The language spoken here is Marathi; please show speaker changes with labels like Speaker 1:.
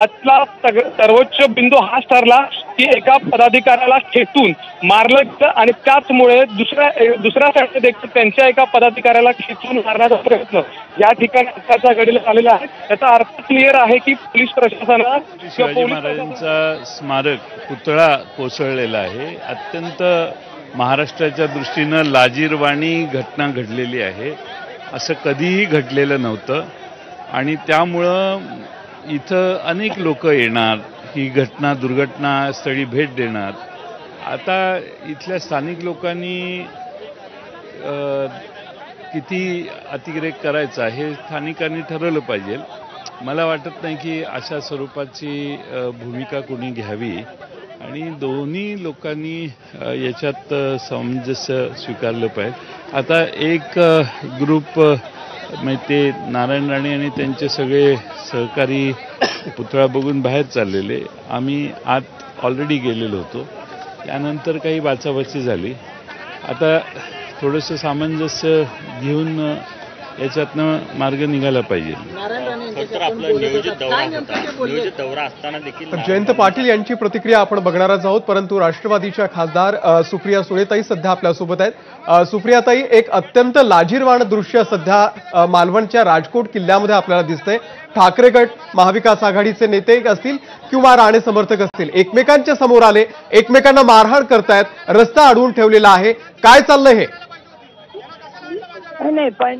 Speaker 1: आजला सर्वोच्च बिंदू हाच ठरला की एका पदाधिकाऱ्याला खेचून मारलं गेलं आणि त्याचमुळे दुसऱ्या साईडने देखील त्यांच्या एका पदाधिकाऱ्याला खेचून मारण्याचा प्रयत्न या ठिकाणी आजच्या घडीला झालेला आहे। त्याचा अर्थ क्लिअर आहे की पोलीस प्रशासनाला
Speaker 2: शिवाजी महाराजांचा स्मारक पुतळा कोसळलेला आहे। अत्यंत महाराष्ट्राच्या दृष्टीनं लाजिरवाणी घटना घडलेली आहे, असं कधीही घडलेलं नव्हतं आणि त्यामुळं इथं अनेक लोक येणार, ही दुर्घटना स्थळी भेट देणार। आता इथल्या स्थानिक लोकांनी किती अतिरेक करायचा हे स्थानिकांनी ठरवलं पाहिजे। मला वाटत नाही की अशा स्वरूपाची भूमिका कोणी घ्यावी आणि दोन्ही लोकांनी याच्यात सामंजस्य स्वीकारलं पाहिजे। आता एक ग्रुप ते नारायण राणे आणि त्यांचे सगळे सहकारी पुतळा बघून बाहेर चाललेले, आम्ही आत ऑलरेडी गेलेलो होतो। त्यानंतर काही बाचाबाची झाली। आता थोडंसं सामंजस्य घेऊन याच्यातनं मार्ग निघाला पाहिजे।
Speaker 3: जयंत पाटील यांची प्रतिक्रिया आपण बघणारच आहोत, परंतु राष्ट्रवादीच्या खासदार सुप्रिया सुळेताई सध्या आपल्यासोबत आहेत। सुप्रियाताई, एक अत्यंत लाजिरवाण दृश्य सध्या मालवणच्या राजकोट किल्ल्यामध्ये आपल्याला दिसतंय। ठाकरे गट, महाविकास आघाडीचे नेते असतील किंवा राणे समर्थक असतील, एकमेकांच्या समोर आले, एकमेकांना मारहाण करतायत, रस्ता अडवून ठेवलेला आहे। काय चाललंय हे?
Speaker 4: नाही पण